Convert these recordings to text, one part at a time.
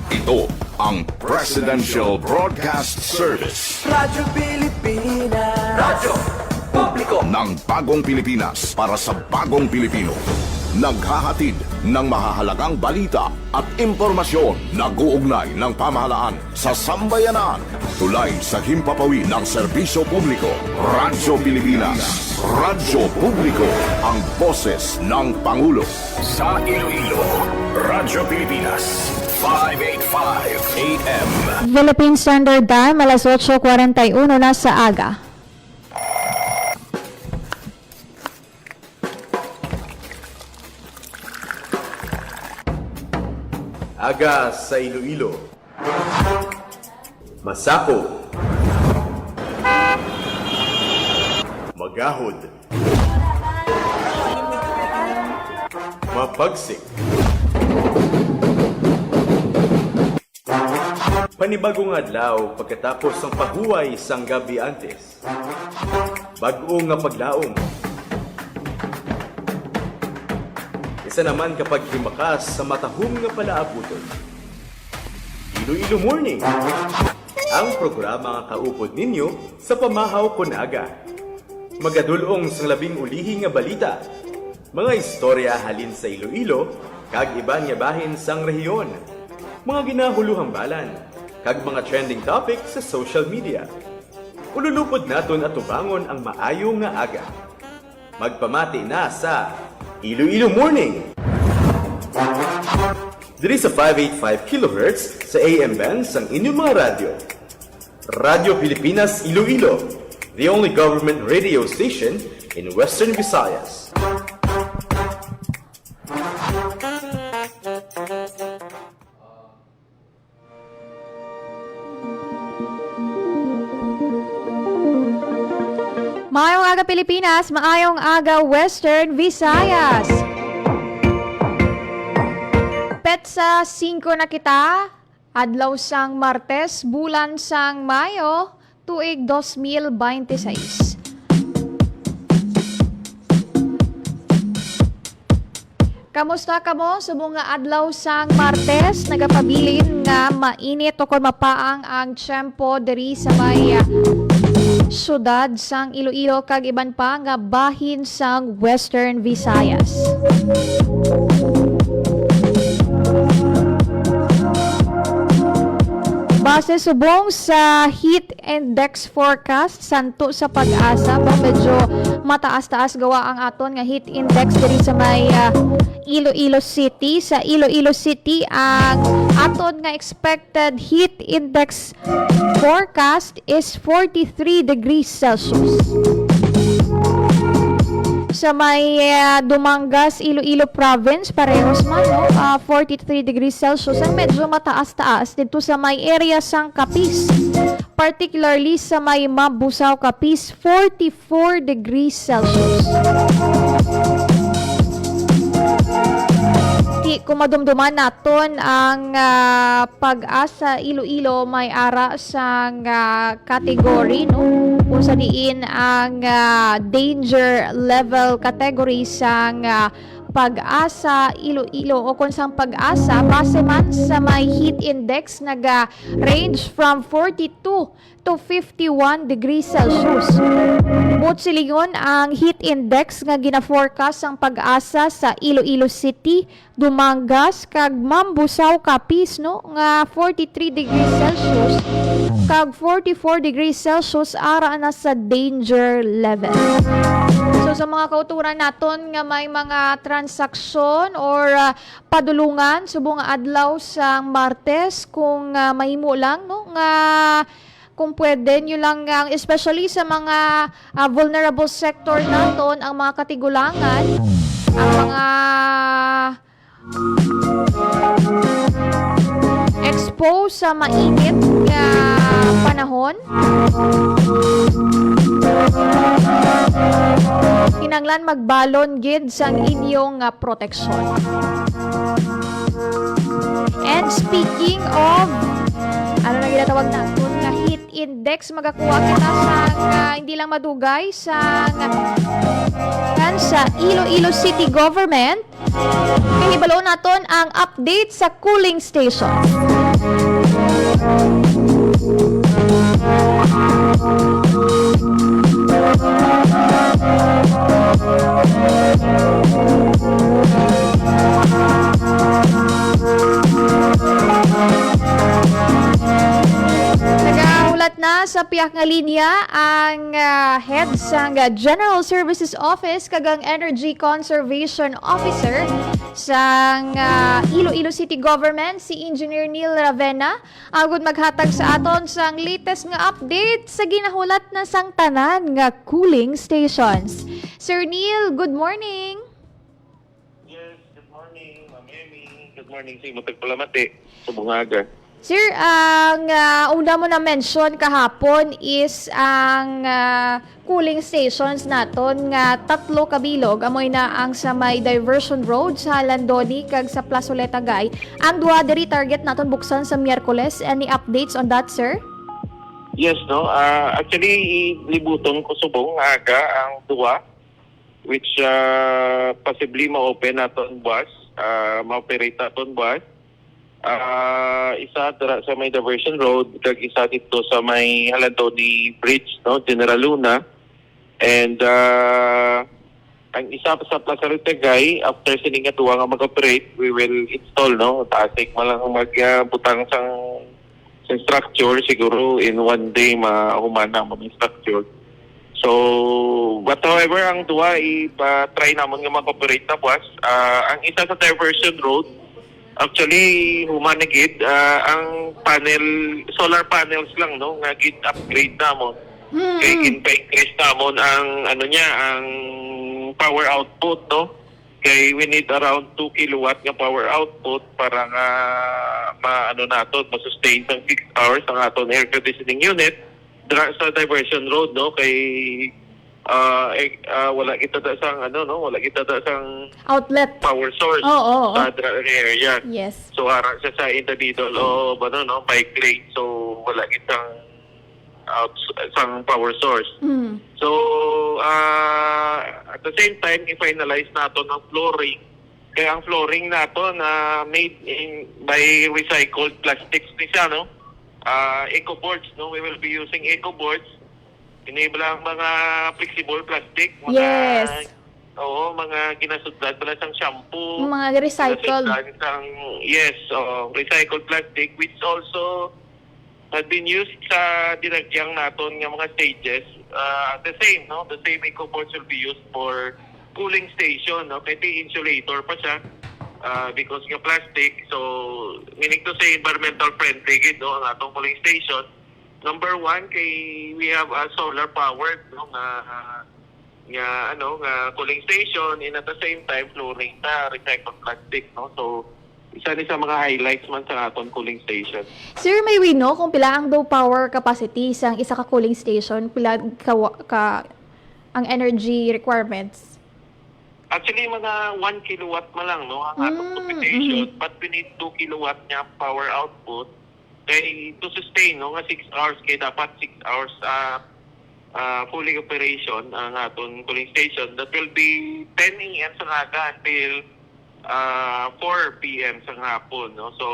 Ito ang Presidential Broadcast Service. Radyo Pilipinas. Radyo Publiko Ng bagong Pilipinas para sa bagong Pilipino. Naghahatid ng mahahalagang balita at impormasyon na guugnay ng pamahalaan sa sambayanan. Tulay sa himpapawid ng serbisyo publiko. Radyo Pilipinas. Radyo Publiko. Ang boses ng Pangulo. Sa Iloilo, Radyo Pilipinas. 585 AM. Philippine Standard Time, alas 8:41 na sa aga. Aga sa Iloilo. Masako. Magahod. Mapagsik. Panibagong adlaw pagkatapos ng pahuway sang gabi antes. Bag-o nga paglaom. Isa naman kapag himakas sa matahong nga palaabuton. Iloilo Morning, ang programa nga kaupod ninyo sa pamahaw kon aga. Magadulong sa labing ulihi nga balita, mga istorya halin sa Iloilo, kag iban nga bahin sang rehiyon, mga ginahuluhang balan, kag mga trending topic sa social media. Ululupod naton at tubangon ang maayo nga aga. Magpamati na sa Iloilo Morning! Diri sa 585 kHz sa AM bands ang inyong mga radyo. Radyo Pilipinas Iloilo, the only government radio station in Western Visayas. Maayong aga Pilipinas, maayong aga Western Visayas. Petsa 5 na kita, adlaw sang Martes, bulan sang Mayo, tuig 2026. Kamusta kamo sa mga adlaw sang Martes? Nagapabilin nga mainit o kung mapaang ang tiyempo diri sa may syudad sang Iloilo kag iban pa nga bahin sang Western Visayas. Base subong sa heat index forecast santo sa pag-asa, medyo mataas-taas gawa ang aton nga heat index diri sa may Iloilo City. Sa Iloilo City, ang aton nga expected heat index forecast is 43 degrees Celsius. Sa may Dumangas, Iloilo Province, parehos man, no? 43 degrees Celsius. Ang medyo mataas-taas dito sa may area sang Capiz. Particularly sa may Mambusaw, Capiz, 44 degrees Celsius. Kung madumduman naton ang pag-asa Iloilo may ara sang category, no? Kung sa diin ang danger level category sang pag-asa Iloilo o kung sang pag-asa base man sa may heat index range from 42 to 51 degrees Celsius. Bukod silingon ang heat index nga gina-forecast ang pag-asa sa Iloilo City, Dumangas kag Mambusaw, Capiz, no, nga 43 degrees Celsius kag 44 degrees Celsius ara na sa danger level. So sa mga kauturan naton nga may mga transaksyon or padulungan subong adlaw sa Martes kung mahimo lang, no, nga kung pwede nyo lang, especially sa mga vulnerable sector naton, ang mga katigulangan, ang mga exposed sa mainit nga panahon, kinanglan magbalon gid sang inyong proteksyon. And speaking of, ano na ginatawag natin, nga heat index, magakuha kita sa hindi lang madugay sa Iloilo City Government. Kahibalo naton ang update sa cooling station. Nagahulat na sa piyak nga linya ang head sa General Services Office kagang Energy Conservation Officer sa Iloilo City Government, si Engineer Neil Ravena, agud maghatag sa aton sang latest nga update sa ginahulat na sang tanan nga cooling stations. Sir Neil, good morning. Yes, good morning, Ma'am Emmy. Good morning sa imo tagpalamati sa bungaga. Sir, ang una mo na mention kahapon is ang cooling stations naton nga 3 kabilog amoy na ang sa may diversion road sa Landoni kag sa Plazoleta Gay. Ang duha diri target naton buksan sa Miyerkules. Any updates on that, sir? Yes, no. Actually, libuton ko subong aga ang duwa which possibly ma-open naton buwas, ma-operate naton buwas. Isa dira sa may diversion road kag isa dito sa may Halandoni Bridge, no, General Luna. And ang isa pa sa Plaza Ritagay, after sining nga duwa nga mag-operate, we will install, no, taasik man lang magbutang sang structure, siguro in one day mahumana mo yung structure. So, but however, ang duwa ipa-try namon nga mag-operate na buwas. Ang isa sa diversion road, actually, humanagid, ang panel, solar panels lang, no, nga gid-upgrade namon. Kaya gin-pa-increase namon ang, ano niya, ang power output, no. Kaya we need around 2 kilowatt nga power output para nga ma-sustain ng 6 hours ang aton air conditioning unit sa diversion road, no. Kay wala kita da sang wala kita da sang Outlet. power source Oo. sa area. Yes. So ara siya sa individual o bike lane, so wala kitang sang power source. So at the same time i-finalize nato ng flooring. Kaya ang flooring nato na made by recycled plastics ni siya, no. Eco boards, no, we will be using eco boards. Enable ang mga flexible plastic, mga Yes. mga ginasudlan pala sang shampoo, Mga recycled. ginasudlan sang recycled plastic which also had been used sa dinagyang naton nga mga stages. The same eco boards will be used for cooling station, no, kay insulator pa siya. Because nga plastic, so meaning to say environmental friendly gid, no, ang atong cooling station. Number 1, kay we have a solar powered, no, nga cooling station, and at the same time flooring na recycled plastic, no. So isa ni sa mga highlights man sa aton cooling station. Sir, may we know kung pila ang daw power capacity sang isa ka cooling station, pila ka ang energy requirements? Actually, mga 1 kilowatt man lang, no, ang atong computation, but we need 2 kilowatt niya power output. Kaya to sustain, no, nga 6 hours, kaya dapat 6 hours fully operation ang aton cooling station. That will be 10 a.m. sa umaga until 4 p.m. sa hapon, no. So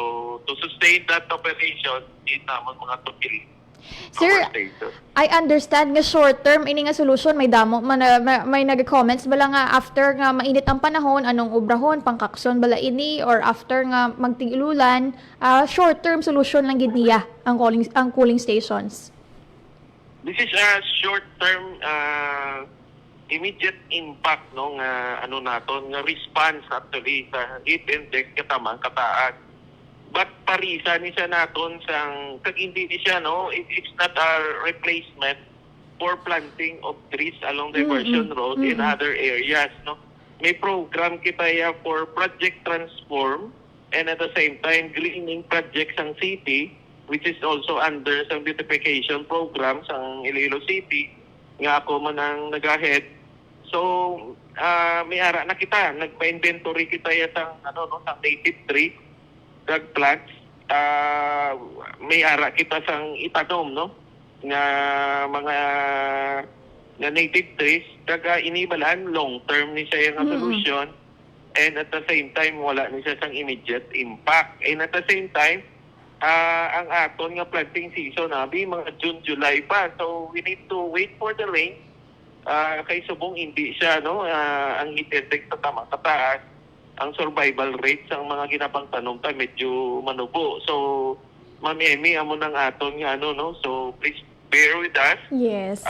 to sustain that operation, need naman mga 2 kilowatt. Sir, I understand nga short term ini nga solution may damo may nag-comments bala nga after nga mainit ang panahon anong obrahon pangkakson bala ini or after nga magtigulan short term solution lang gid niya ang cooling stations. This is a short term immediate impact, no, nga naton nga response actually sa heat index katamang kataas. But parisa ni siya naton sang kag hindi ni siya, no, it's not a replacement for planting of trees along diversion road in other areas, no. May program kita ya for Project Transform and at the same time greening projects ang city which is also under sa beautification program sang Iloilo City nga ako man ang nag-ahead. So may ara na kita nagpa-inventory kita ya sang sang native tree kag plants. May ara kita sang itanom, no, nga mga native trees kag inibalan long term ni siya nga solution. And at the same time, wala na siya sang immediate impact. And at the same time, ang aton nga planting season, mga June, July pa. So we need to wait for the rain. Kay subong hindi siya, no? Ang heat index sa tamang kataas, ang survival rate sa mga ginapang tanom ta medyo manubo. So, Ma'am Emmy, amo ng aton nga, no? So please bear with us. Yes.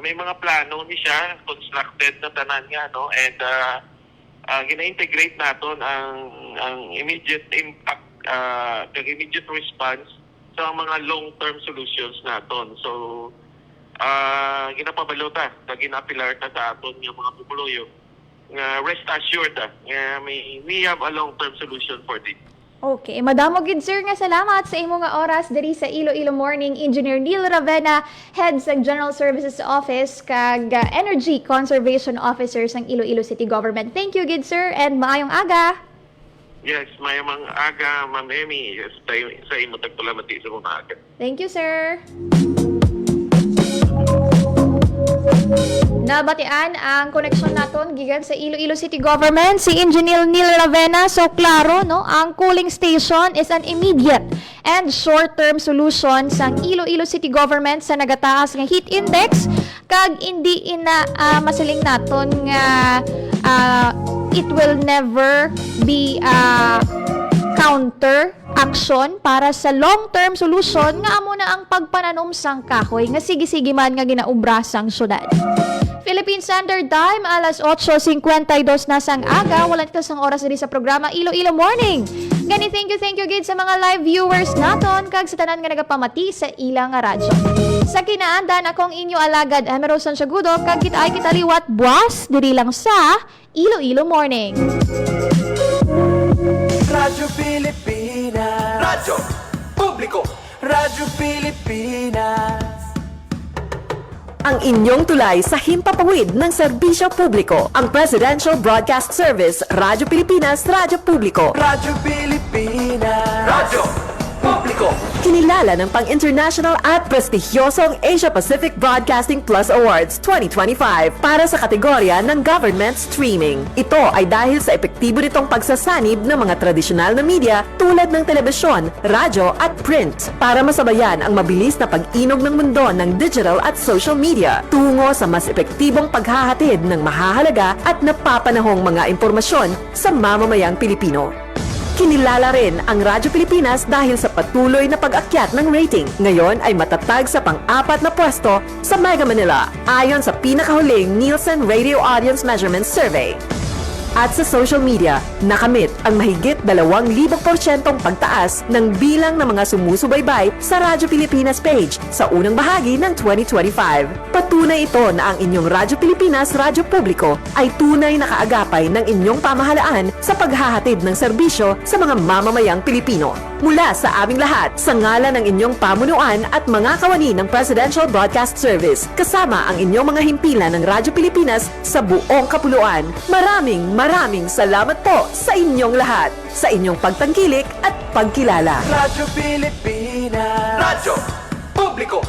May mga plano ni siya, constructed na tanan nga, no? And gina-integrate naton ang immediate impact, immediate response sa mga long-term solutions naton. So, ginapabalota, ginapilar ta sa aton yung mga pupuluyo. Rest assured, we have a long-term solution for this. Okay, madamo gid sir nga salamat sa imo nga oras diri sa Iloilo Morning. Engineer Neil Ravena, head sa General Services Office kag Energy Conservation Officer sang Iloilo City Government. Thank you gid sir and maayong aga. Yes, may mga aga, Ma'am Emmy, sa imo tagtulamati sa mga aga. Thank you sir. Nabatian ang koneksyon naton gikan sa Iloilo City Government si Engineer Neil Ravena. So klaro no, ang cooling station is an immediate and short-term solution sang Iloilo City Government sa nagataas nga heat index kag hindi ina masiling naton nga it will never be counter action para sa long-term solution nga amo na ang pagpananom sang kahoy nga sige-sige man nga ginaubra sang syudad. Philippine Standard Time, alas 8:52 na sang aga. Walang ito sang oras diri sa programa Iloilo Morning. Gani, thank you gid sa mga live viewers naton kag sa tanan nga nagapamati sa ilang nga radyo. Sa kinaandan akong inyo alagad Emerson Sagudo kag kita ay kitaliwat buwas diri lang sa Iloilo Morning. Radyo Pilipinas. Radyo Publiko. Radyo Pilipinas. Ang inyong tulay sa himpapawid ng serbisyo publiko. Ang Presidential Broadcast Service, Radyo Pilipinas, Radyo Publiko. Radyo Pilipinas. Radyo Publiko. Kinilala ng pang-international at prestigyosong Asia Pacific Broadcasting Plus Awards 2025 para sa kategorya ng Government Streaming. Ito ay dahil sa epektibo nitong pagsasanib ng mga tradisyonal na media tulad ng telebisyon, radyo at print para masabayan ang mabilis na pag-inog ng mundo ng digital at social media tungo sa mas epektibong paghahatid ng mahahalaga at napapanahong mga impormasyon sa mamamayang Pilipino. Kinilala rin ang Radyo Pilipinas dahil sa patuloy na pag-akyat ng rating. Ngayon ay matatag sa pang-4 na pwesto sa Mega Manila ayon sa pinakahuling Nielsen Radio Audience Measurement Survey. At sa social media, nakamit ang mahigit 2,000% pagtaas ng bilang ng mga sumusubaybay sa Radyo Pilipinas page sa unang bahagi ng 2025. Patunay ito na ang inyong Radyo Pilipinas Radyo Publiko ay tunay na kaagapay ng inyong pamahalaan sa paghahatid ng serbisyo sa mga mamamayang Pilipino. Mula sa aming lahat, sa ngalan ng inyong pamunuan at mga kawani ng Presidential Broadcast Service, kasama ang inyong mga himpilan ng Radyo Pilipinas sa buong kapuluan. Maraming salamat po sa inyong lahat, sa inyong pagtangkilik at pagkilala. Radyo Pilipinas. Radyo Publiko.